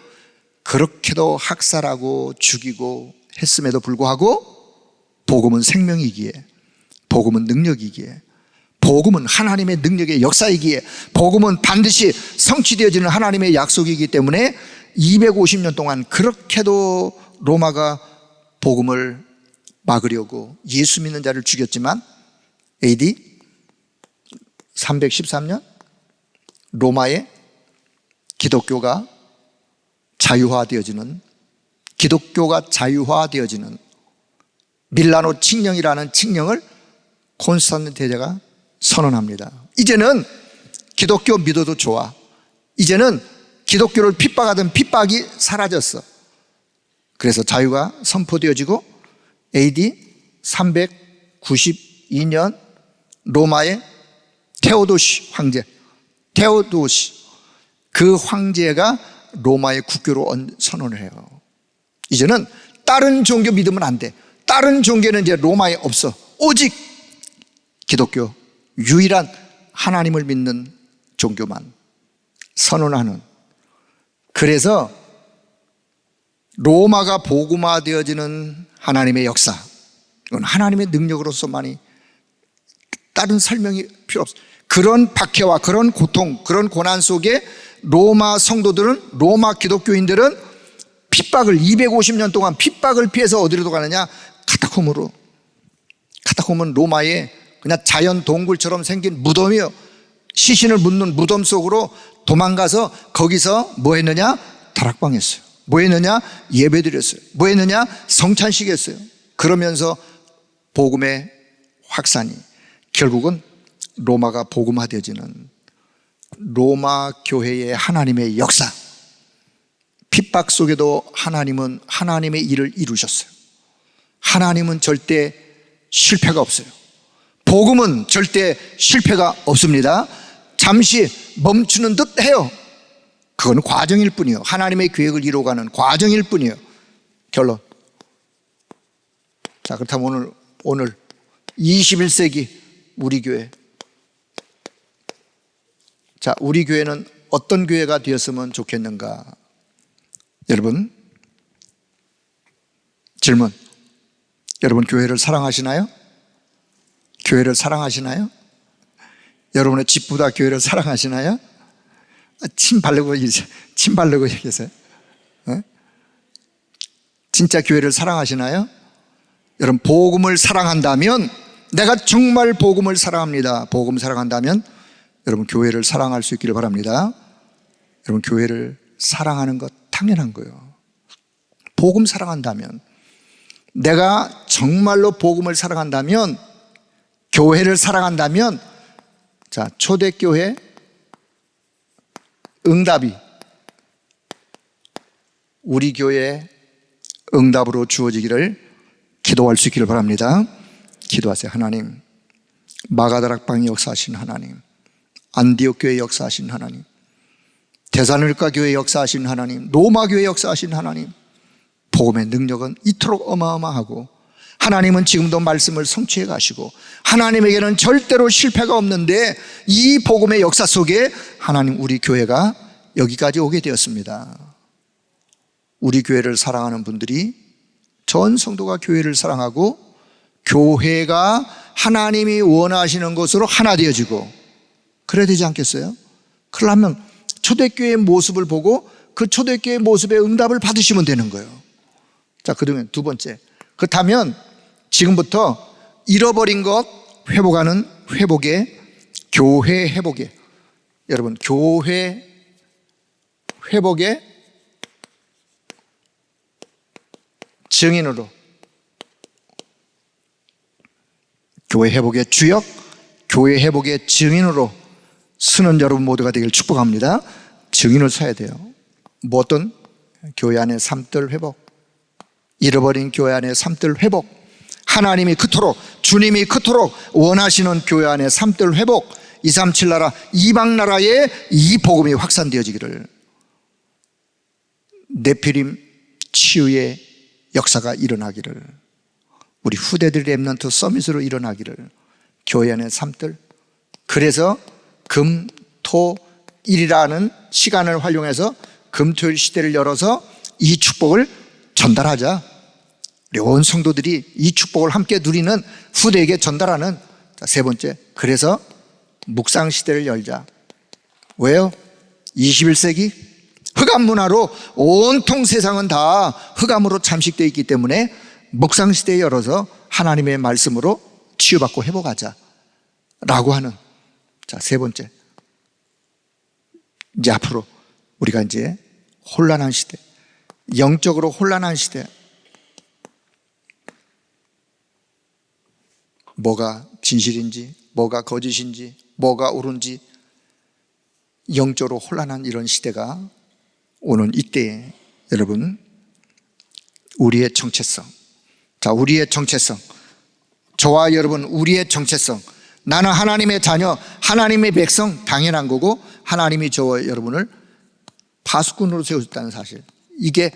그렇게도 학살하고 죽이고 했음에도 불구하고 복음은 생명이기에, 복음은 능력이기에, 복음은 하나님의 능력의 역사이기에, 복음은 반드시 성취되어지는 하나님의 약속이기 때문에 250년 동안 그렇게도 로마가 복음을 막으려고 예수 믿는 자를 죽였지만 AD 313년 로마의 기독교가 자유화되어지는, 밀라노 칙령이라는 칙령을 콘스탄틴 대제가 선언합니다. 이제는 기독교 믿어도 좋아. 이제는 기독교를 핍박하던 핍박이 사라졌어. 그래서 자유가 선포되어지고 AD 392년 로마의 테오도시 황제, 그 황제가 로마의 국교로 선언을 해요. 이제는 다른 종교 믿으면 안 돼. 다른 종교는 이제 로마에 없어. 오직 기독교, 유일한 하나님을 믿는 종교만 선언하는. 그래서 로마가 복음화되어지는 하나님의 역사, 이건 하나님의 능력으로서만이, 다른 설명이 필요 없어. 그런 박해와 그런 고통, 그런 고난 속에 로마 성도들은, 로마 기독교인들은 핍박을 250년 동안 핍박을 피해서 어디로 가느냐? 카타콤으로. 카타콤은 로마의 그냥 자연 동굴처럼 생긴 무덤이요, 시신을 묻는 무덤 속으로 도망가서 거기서 뭐 했느냐? 다락방 했어요. 뭐 했느냐? 예배 드렸어요. 뭐 했느냐? 성찬식 했어요. 그러면서 복음의 확산이 결국은 로마가 복음화되어지는 로마 교회의 하나님의 역사. 핍박 속에도 하나님은 하나님의 일을 이루셨어요. 하나님은 절대 실패가 없어요. 복음은 절대 실패가 없습니다. 잠시 멈추는 듯 해요. 그건 과정일 뿐이에요. 하나님의 계획을 이루어가는 과정일 뿐이에요. 결론. 자, 그렇다면 오늘 21세기 우리 교회, 자, 우리 교회는 어떤 교회가 되었으면 좋겠는가? 여러분, 질문. 여러분 교회를 사랑하시나요? 교회를 사랑하시나요? 여러분의 집보다 교회를 사랑하시나요? 침 바르고 계세요? 진짜 교회를 사랑하시나요? 여러분, 복음을 사랑한다면, 내가 정말 복음을 사랑합니다, 복음 사랑한다면 여러분 교회를 사랑할 수 있기를 바랍니다. 여러분, 교회를 사랑하는 것 당연한 거예요. 복음 사랑한다면, 내가 정말로 복음을 사랑한다면, 교회를 사랑한다면, 자, 초대교회 응답이 우리 교회에 응답으로 주어지기를 기도할 수 있기를 바랍니다. 기도하세요. 하나님, 마가다락방의 역사하신 하나님, 안디옥 교회 역사하신 하나님, 데살로니가 교회 역사하신 하나님, 로마 교회 역사하신 하나님, 복음의 능력은 이토록 어마어마하고, 하나님은 지금도 말씀을 성취해 가시고, 하나님에게는 절대로 실패가 없는데, 이 복음의 역사 속에 하나님, 우리 교회가 여기까지 오게 되었습니다. 우리 교회를 사랑하는 분들이, 전 성도가 교회를 사랑하고, 교회가 하나님이 원하시는 것으로 하나 되어지고, 그래야 되지 않겠어요? 그러려면 초대교회의 모습을 보고 그 초대교회의 모습에 응답을 받으시면 되는 거예요. 자, 그러면 두 번째, 그렇다면 지금부터 잃어버린 것 회복하는 회복의, 교회 회복의, 여러분, 교회 회복의 증인으로, 교회 회복의 주역, 교회 회복의 증인으로 쓰는 여러분 모두가 되길 축복합니다. 증인을 써야 돼요. 뭐 어떤 교회 안의 삶들 회복, 잃어버린 교회 안의 삶들 회복, 하나님이 그토록, 주님이 그토록 원하시는 교회 안의 삶들 회복, 237 나라, 이방 나라에 이 복음이 확산되어지기를, 네피림 치유의 역사가 일어나기를, 우리 후대들의 렘넌트 서밋으로 일어나기를, 교회 안의 삶들. 그래서 금, 토, 일이라는 시간을 활용해서 금토일 시대를 열어서 이 축복을 전달하자. 우리 온 성도들이 이 축복을 함께 누리는 후대에게 전달하는. 세 번째, 그래서 묵상 시대를 열자. 왜요? 21세기 흑암 문화로 온통 세상은 다 흑암으로 잠식되어 있기 때문에 묵상 시대에 열어서 하나님의 말씀으로 치유받고 회복하자 라고 하는. 자, 세 번째, 이제 앞으로 우리가 이제 혼란한 시대, 영적으로 혼란한 시대, 뭐가 진실인지, 뭐가 거짓인지, 뭐가 옳은지 영적으로 혼란한 이런 시대가 오는 이때에 여러분, 우리의 정체성, 자, 우리의 정체성, 저와 여러분, 우리의 정체성, 나는 하나님의 자녀, 하나님의 백성, 당연한 거고, 하나님이 저와 여러분을 파수꾼으로 세우셨다는 사실, 이게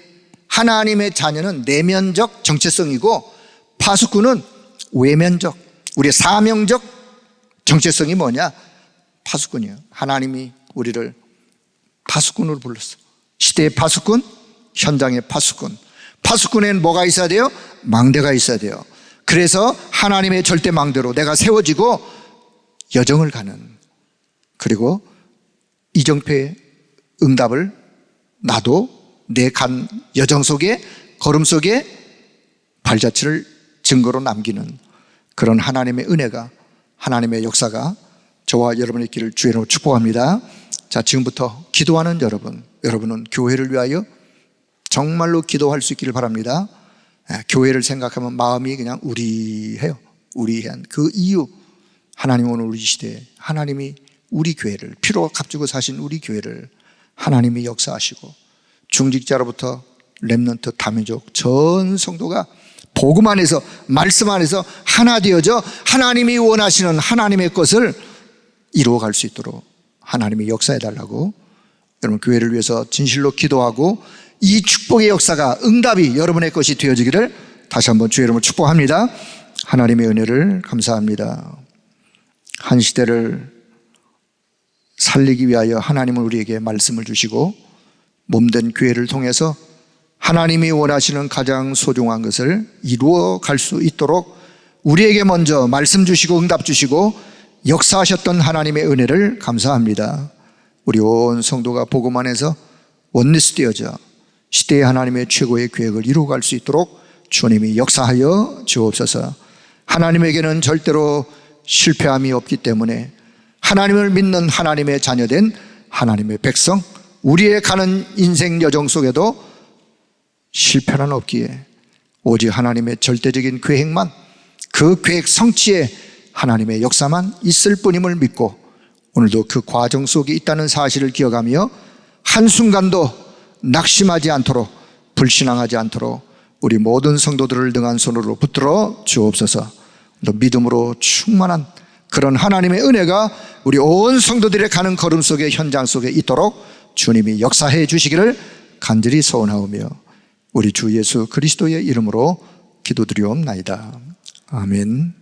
하나님의 자녀는 내면적 정체성이고, 파수꾼은 외면적, 우리의 사명적 정체성이 뭐냐? 파수꾼이에요. 하나님이 우리를 파수꾼으로 불렀어. 시대의 파수꾼, 현장의 파수꾼. 파수꾼에는 뭐가 있어야 돼요? 망대가 있어야 돼요. 그래서 하나님의 절대 망대로 내가 세워지고 여정을 가는, 그리고 이정표의 응답을 나도 내 간 여정 속에, 걸음 속에 발자취를 증거로 남기는 그런 하나님의 은혜가, 하나님의 역사가 저와 여러분의 길을 주의 이름으로 축복합니다. 자, 지금부터 기도하는 여러분은 교회를 위하여 정말로 기도할 수 있기를 바랍니다. 교회를 생각하면 마음이 그냥 우리해요. 우리한 그 이유, 하나님 오늘 우리 시대에 하나님이 우리 교회를, 피로 값주고 사신 우리 교회를 하나님이 역사하시고 중직자로부터 렘넌트 다민족 전 성도가 복음 안에서, 말씀 안에서 하나 되어져 하나님이 원하시는 하나님의 것을 이루어갈 수 있도록 하나님이 역사해달라고 여러분 교회를 위해서 진실로 기도하고, 이 축복의 역사가, 응답이 여러분의 것이 되어지기를 다시 한번 주의 이름으로 축복합니다. 하나님의 은혜를 감사합니다. 한 시대를 살리기 위하여 하나님은 우리에게 말씀을 주시고 몸된 교회를 통해서 하나님이 원하시는 가장 소중한 것을 이루어 갈 수 있도록 우리에게 먼저 말씀 주시고 응답 주시고 역사하셨던 하나님의 은혜를 감사합니다. 우리 온 성도가 복음 안에서 원리스 되어져 시대의 하나님의 최고의 계획을 이루어갈 수 있도록 주님이 역사하여 주옵소서. 하나님에게는 절대로 실패함이 없기 때문에 하나님을 믿는 하나님의 자녀된 하나님의 백성, 우리의 가는 인생 여정 속에도 실패는 없기에 오직 하나님의 절대적인 계획만, 그 계획 성취에 하나님의 역사만 있을 뿐임을 믿고 오늘도 그 과정 속에 있다는 사실을 기억하며 한순간도 낙심하지 않도록, 불신앙하지 않도록 우리 모든 성도들을 능한 손으로 붙들어 주옵소서. 또 믿음으로 충만한 그런 하나님의 은혜가 우리 온 성도들의 가는 걸음 속에, 현장 속에 있도록 주님이 역사해 주시기를 간절히 소원하오며 우리 주 예수 그리스도의 이름으로 기도드리옵나이다. 아멘.